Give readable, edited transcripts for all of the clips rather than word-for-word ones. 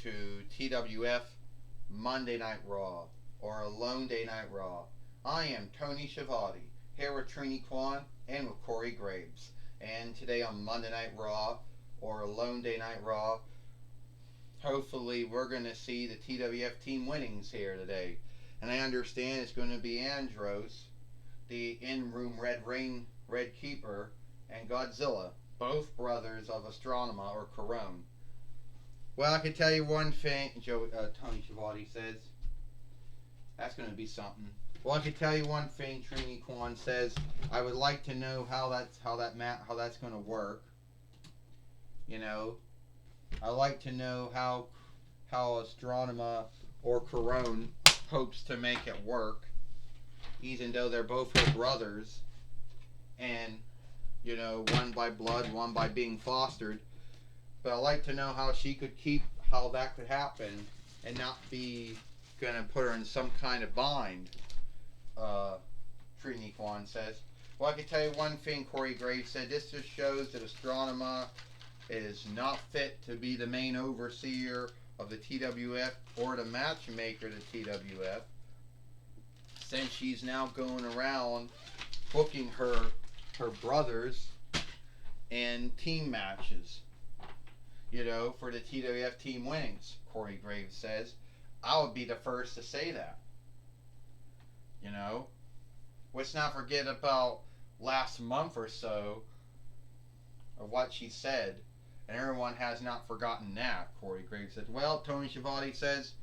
to TWF Monday Night Raw, or Alone Day Night Raw. I am Tony Schiavone, here with Trini Kwan and with Corey Graves. And today on Monday Night Raw, or Alone Day Night Raw, hopefully we're going to see the TWF team winnings here today. And I understand it's going to be Andros, the in-room Red Keeper, and Godzilla, both brothers of Astronema or Corone. Well, I can tell you one thing, Tony Schiavone says. That's going to be something. Well, I can tell you one thing. Trini Kwan says, I would like to know how that's going to work. You know, I like to know how Astronema or Corone hopes to make it work, even though they're both her brothers, and one by blood, one by being fostered. But I'd like to know how that could happen and not be gonna put her in some kind of bind. Trini Kwan says. Well, I can tell you one thing. Corey Graves said this just shows that Astronema is not fit to be the main overseer of the TWF or the matchmaker to TWF, since she's now going around booking her brothers in team matches, for the TWF team winnings. Corey Graves says, I would be the first to say that. Let's not forget about last month or so of what she said, and everyone has not forgotten that. Corey Graves said, well, Tony Schiavone says,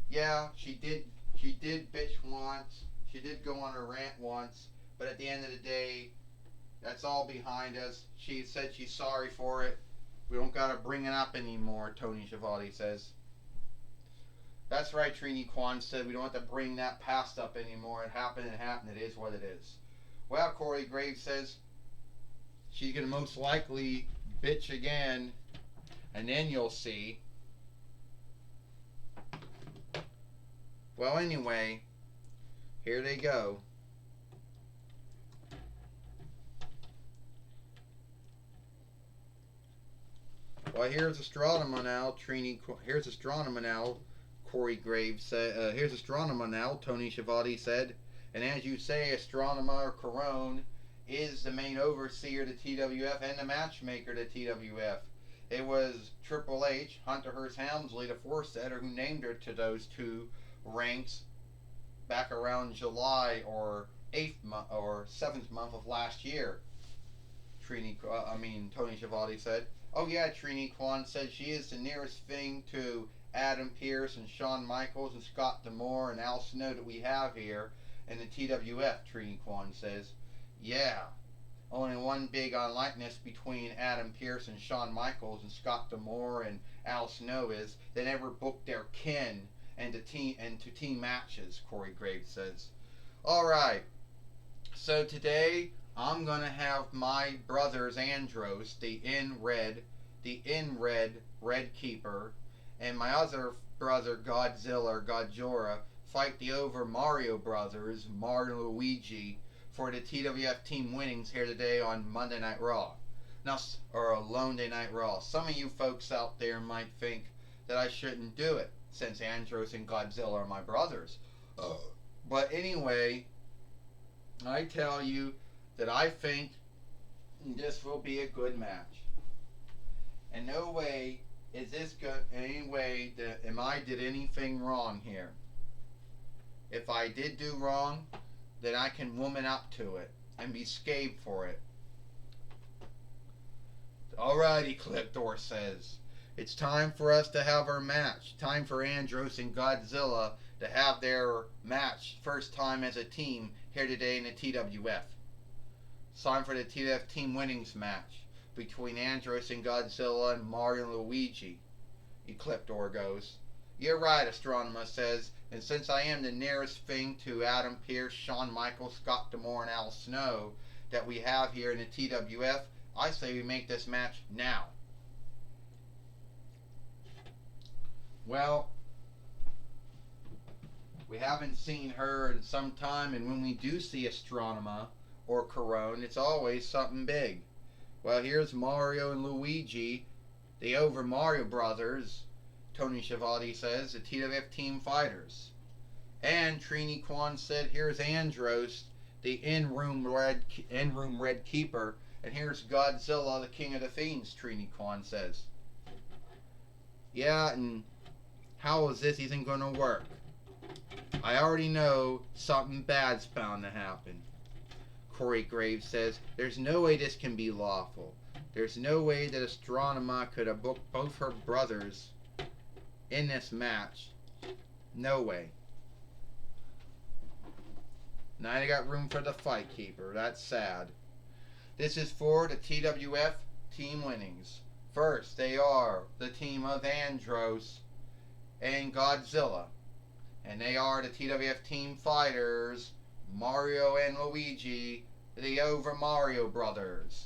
yeah, she did bitch once, she did go on a rant once, but at the end of the day, that's all behind us. She said she's sorry for it. We don't gotta bring it up anymore, Tony Schiavone says. That's right, Trini Kwan said. We don't have to bring that past up anymore. It happened. It is what it is. Well, Corey Graves says she's going to most likely bitch again, and then you'll see. Well, anyway, here they go. Well, here's Astronema now. Here's Astronema now. Corey Graves said, here's Astronema now, Tony Schiavone said. And as you say, Astronema or Corone is the main overseer to TWF and the matchmaker to TWF. It was Triple H, Hunter Hearst Helmsley, the four-setter, who named her to those two ranks back around July or 7th month of last year. Tony Schiavone said. Oh yeah, Trini Kwan said she is the nearest thing to Adam Pearce and Shawn Michaels and Scott D'Amore and Al Snow that we have here in the TWF, Trini Kwan says. Yeah, only one big unlikeness between Adam Pearce and Shawn Michaels and Scott D'Amore and Al Snow is they never booked their kin into team matches, Corey Graves says. Alright, so today I'm going to have my brothers Andros, the in-red Red Keeper, and my other brother Godzilla, Godzilla, fight the over Mario brothers, Mario and Luigi, for the TWF team winnings here today on Monday Night Raw. Now, or Alone Day Night Raw. Some of you folks out there might think that I shouldn't do it, since Andros and Godzilla are my brothers. But anyway, I tell you that I think this will be a good match. And no way is this good in any way that I did anything wrong here. If I did do wrong, then I can woman up to it and be scathed for it. Alrighty, Cliptor says. It's time for us to have our match. Time for Andros and Godzilla to have their match. First time as a team here today in the TWF. It's time for the TWF team winnings match between Andros and Godzilla and Mario and Luigi. Ecliptor goes. You're right, Astronema says, and since I am the nearest thing to Adam Pearce, Shawn Michaels, Scott D'Amore, and Al Snow that we have here in the TWF, I say we make this match now. Well, we haven't seen her in some time, and when we do see Astronema or Corone, it's always something big. Well, here's Mario and Luigi, the over Mario brothers, Tony Schiavone says, the TWF Team Fighters. And Trini Kwan said, here's Andros, the in-room red keeper. And here's Godzilla, the King of the Fiends, Trini Kwan says. Yeah, and how is this even going to work? I already know something bad's bound to happen. Corey Graves says, there's no way this can be lawful. There's no way that Astronema could have booked both her brothers in this match. No way. Now they got room for the Fight Keeper. That's sad. This is for the TWF team winnings. First, they are the team of Andros and Godzilla. And they are the TWF Team Fighters, Mario and Luigi, the Over Mario Brothers.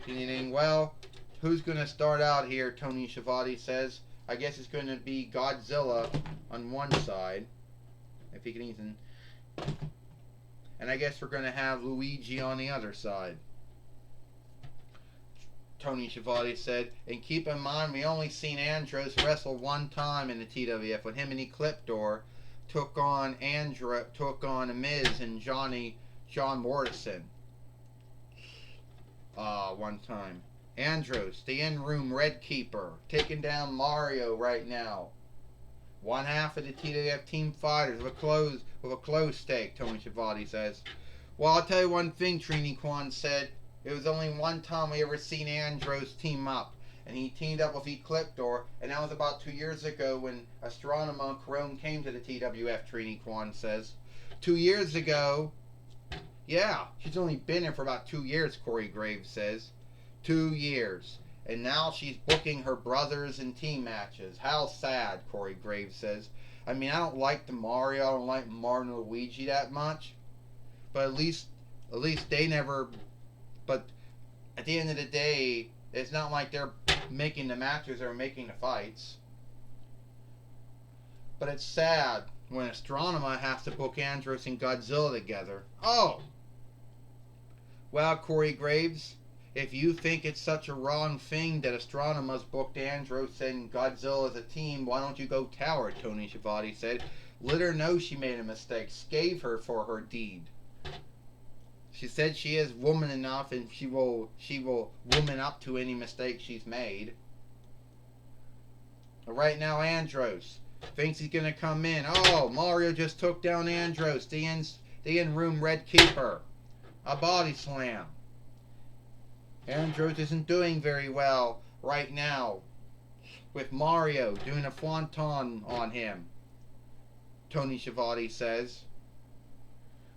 Well, who's going to start out here, Tony Schiavone says. I guess it's going to be Godzilla on one side, if he can even. And I guess we're going to have Luigi on the other side. Tony Schiavone said, and keep in mind we only seen Andros wrestle one time in the TWF when him and Ecliptor took on Miz and John Morrison. One time. Andros, the in-room red keeper, taking down Mario right now. One half of the TWF Team Fighters with a close stake, Tony Schiavone says. Well, I'll tell you one thing, Trini Kwan said. It was only one time we ever seen Andros team up. And he teamed up with Ecliptor, and that was about 2 years ago when Astronema Corone came to the TWF, Trini Kwan says. 2 years ago? Yeah, she's only been here for about 2 years, Corey Graves says. 2 years. And now she's booking her brothers in team matches. How sad, Corey Graves says. I mean, I don't like the Mario, I don't like Mario and Luigi that much. But at least they never... But at the end of the day, it's not like they're making the matches or making the fights. But it's sad when Astronema has to book Andros and Godzilla together. Oh! Well, Corey Graves, if you think it's such a wrong thing that Astronema's booked Andros and Godzilla as a team, why don't you go tell her, Tony Schiavone said. Let her know she made a mistake. Scathe her for her deed. She said she is woman enough and she will woman up to any mistake she's made. Right now, Andros thinks he's going to come in. Oh, Mario just took down Andros, the in-room red keeper. A body slam. Andros isn't doing very well right now with Mario doing a Fwanton on him, Tony Schiavone says.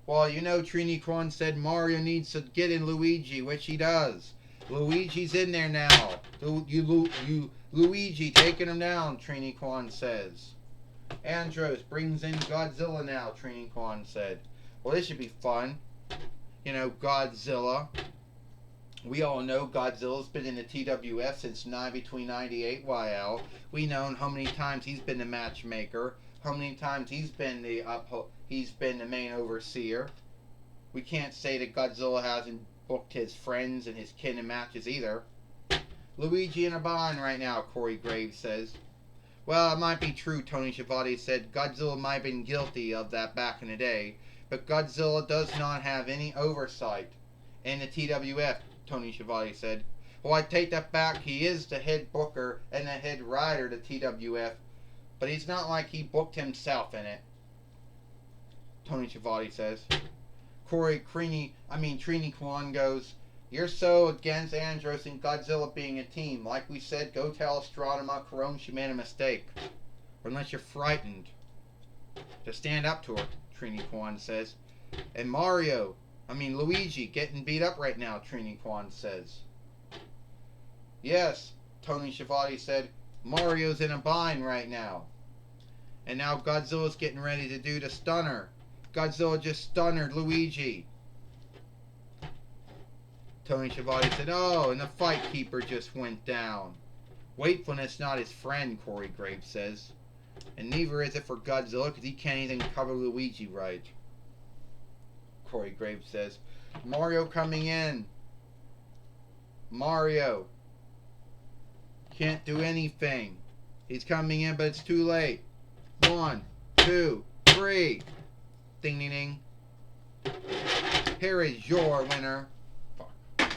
Well, you know, Trini Kwan said Mario needs to get in Luigi, which he does. Luigi's in there now. Luigi taking him down, Trini Kwan says. Andros brings in Godzilla now, Trini Kwan said. Well, this should be fun. You know, Godzilla. We all know Godzilla's been in the TWF since between 98 YL. We know how many times he's been the matchmaker. How many times he's been the main overseer. We can't say that Godzilla hasn't booked his friends and his kin in matches either. Luigi in a bind right now, Corey Graves says. Well, it might be true, Tony Schiavone said. Godzilla might have been guilty of that back in the day. But Godzilla does not have any oversight in the TWF, Tony Schiavone said. Well, I take that back. He is the head booker and the head rider of the TWF. But he's not like he booked himself in it, Tony Schiavone says. Trini Kwan goes, you're so against Andros and Godzilla being a team. Like we said, go tell Astronema Corone she made a mistake. Or unless you're frightened, just stand up to her, Trini Kwan says. And Luigi getting beat up right now, Trini Kwan says. Yes, Tony Schiavone said, Mario's in a bind right now. And now Godzilla's getting ready to do the stunner. Godzilla just stunned Luigi. Tony Schiavone said, oh, and the Fight Keeper just went down. Wakefulness not his friend, Corey Graves says. And neither is it for Godzilla because he can't even cover Luigi right. Corey Graves says, Mario coming in. Mario can't do anything. He's coming in, but it's too late. 1, 2, 3. Ding, ding, ding. Here is your winner. Fuck.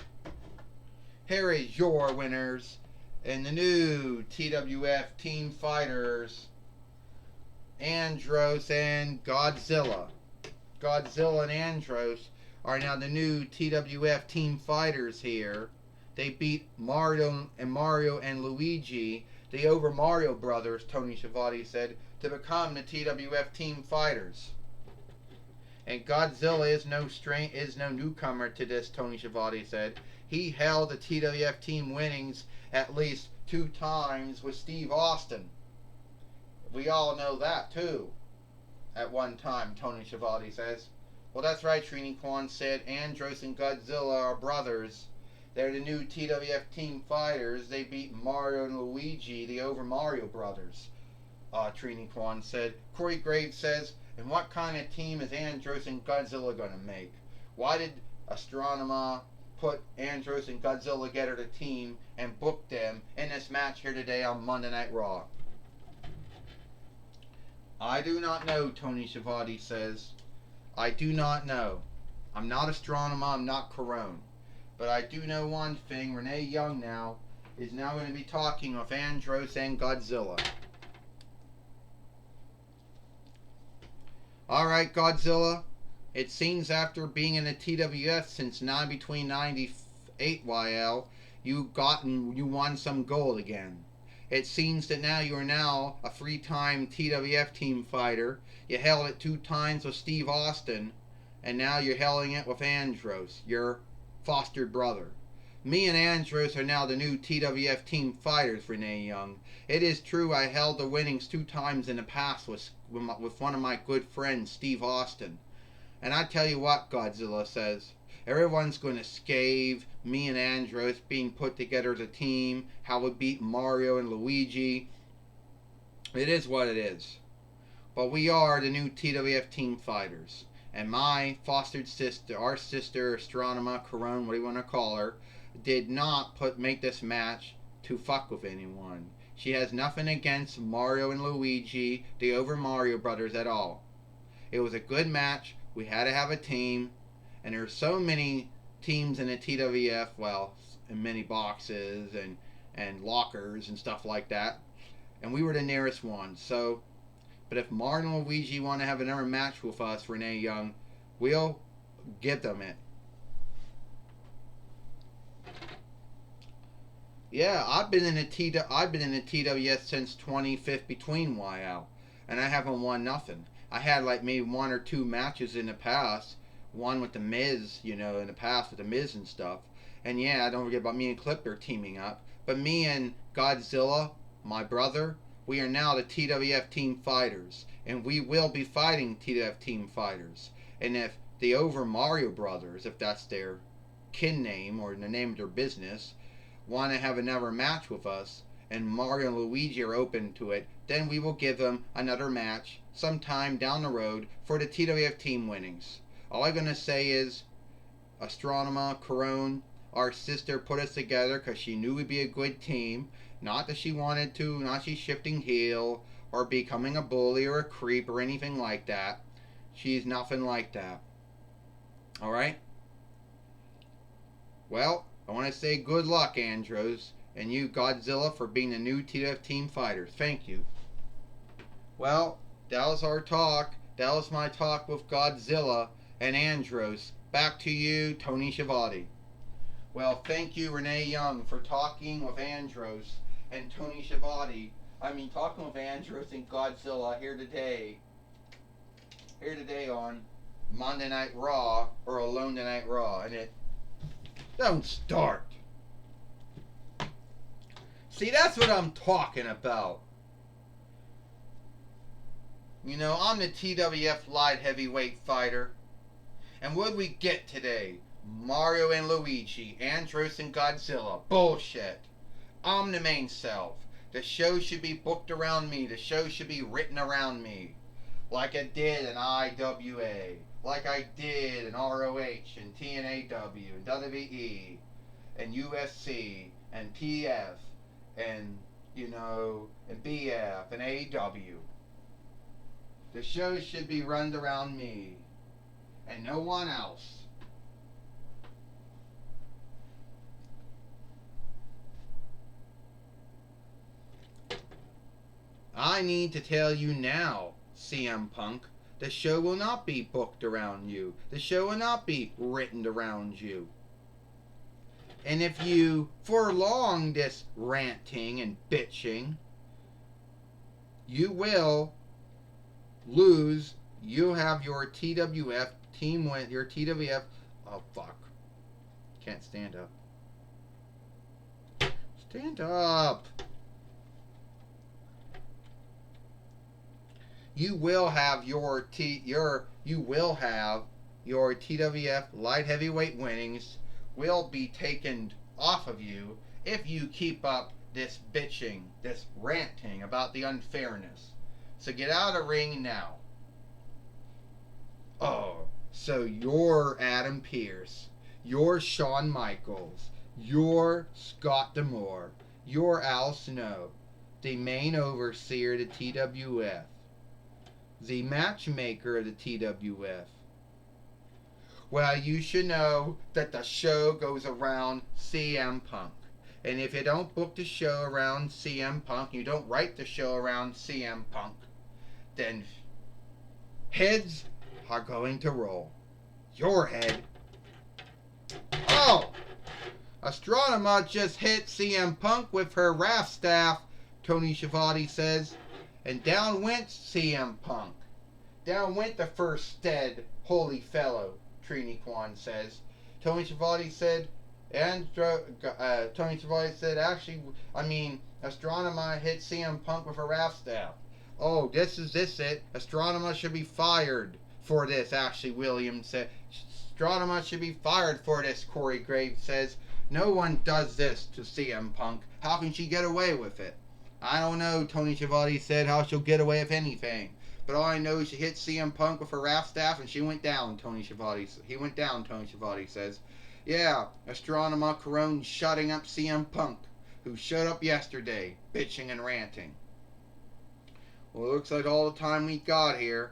Here is your winners in the new TWF Team Fighters, Andros and Godzilla. Godzilla and Andros are now the new TWF Team Fighters here. They beat Mario and Luigi, the Over Mario brothers, Tony Schiavone said, to become the TWF Team Fighters. And Godzilla is no newcomer to this, Tony Schiavone said. He held the TWF team winnings at least 2 times with Steve Austin. We all know that too. At one time, Tony Schiavone says. Well, that's right, Trini Kwan said. Andros and Godzilla are brothers. They're the new TWF Team Fighters. They beat Mario and Luigi, the Over Mario brothers. Trini Kwan said. Corey Graves says, and what kind of team is Andros and Godzilla going to make? Why did Astronema put Andros and Godzilla together as a team and book them in this match here today on Monday Night Raw? I do not know, Tony Schiavone says. I do not know. I'm not Astronema, I'm not Corone. But I do know one thing. Renee Young now is now going to be talking with Andros and Godzilla. Alright, Godzilla. It seems after being in the TWF since between 98 YL, you won some gold again. It seems that now you are now a 3-time TWF team fighter. You held it 2 times with Steve Austin, and now you're holding it with Andros, your fostered brother. Me and Andros are now the new TWF team fighters, Renee Young. It is true I held the winnings 2 times in the past with one of my good friends, Steve Austin. And I tell you what, Godzilla says, everyone's going to scave me and Andros being put together as a team, how we beat Mario and Luigi. It is what it is. But we are the new TWF team fighters. And my fostered sister, our sister, Astronema, Corone, what do you want to call her, did not make this match to fuck with anyone. She has nothing against Mario and Luigi, the Over Mario brothers, at all. It was a good match. We had to have a team. And there are so many teams in the TWF, well, in many boxes and lockers and stuff like that. And we were the nearest one. So, but if Mario and Luigi want to have another match with us, Renee Young, we'll give them it. Yeah, I've been in the TWS since 25th between YL, and I haven't won nothing. I had like maybe 1 or 2 matches in the past, one with the Miz, in the past with the Miz and stuff. And yeah, don't forget about me and Clipper teaming up. But me and Godzilla, my brother, we are now the TWF Team Fighters, and we will be fighting TWF Team Fighters. And if the Over Mario brothers, if that's their kin name or the name of their business, want to have another match with us, and Mario and Luigi are open to it, then we will give them another match sometime down the road for the TWF team winnings. All I'm going to say is, Astronema, Corone, our sister, put us together because she knew we'd be a good team. Not that she wanted to, not she's shifting heel or becoming a bully or a creep or anything like that. She's nothing like that. Alright? Well, I want to say good luck, Andros, and you, Godzilla, for being the new TWF Team Fighters. Thank you. Well, that was our talk. That was my talk with Godzilla and Andros. Back to you, Tony Schiavone. Well, thank you, Renee Young, for talking with Andros and Tony Schiavone. Talking with Andros and Godzilla here today. Here today on Monday Night Raw, or Alone Tonight Raw, and it don't start. See, that's what I'm talking about. I'm the TWF light heavyweight fighter. And what did we get today? Mario and Luigi, Andros and Godzilla. Bullshit. I'm the main self. The show should be booked around me. The show should be written around me. Like I did in IWA. Like I did in ROH and TNAW and WWE and UFC and PF and and BF and AEW. The show should be run around me and no one else. I need to tell you now, CM Punk, the show will not be booked around you. The show will not be written around you. And if you prolong this ranting and bitching, you will lose. You'll have your TWF team win. Your TWF. Oh, fuck. Can't stand up. Stand up. You will have your TWF light heavyweight winnings will be taken off of you if you keep up this bitching, this ranting about the unfairness. So get out of the ring now. Oh, so you're Adam Pearce, you're Shawn Michaels, you're Scott D'Amore, you're Al Snow, the main overseer of the TWF, the matchmaker of the TWF. Well, you should know that the show goes around CM Punk. And if you don't book the show around CM Punk, you don't write the show around CM Punk, then heads are going to roll. Your head. Oh! Astronema just hit CM Punk with her RAF staff, Tony Schiavone says. And down went CM Punk. Down went the first dead holy fellow, Trini Kwan says. Tony Schiavone said, Tony Schiavone said, Astronema hit CM Punk with a RAF staff. Oh, this it. Astronema should be fired for this, Ashley Williams said. Astronema should be fired for this, Corey Graves says. No one does this to CM Punk. How can she get away with it? I don't know, Tony Schiavone said, how she'll get away with anything. But all I know is she hit CM Punk with her RAF staff and she went down, He went down, Tony Schiavone says. Yeah, Astronema Carone shutting up CM Punk, who showed up yesterday, bitching and ranting. Well, it looks like all the time we got here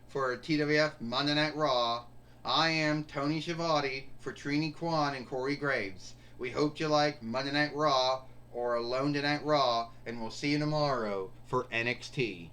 for TWF Monday Night Raw. I am Tony Schiavone for Trini Kwan and Corey Graves. We hope you like Monday Night Raw or Alone Tonight Raw, and we'll see you tomorrow for NXT.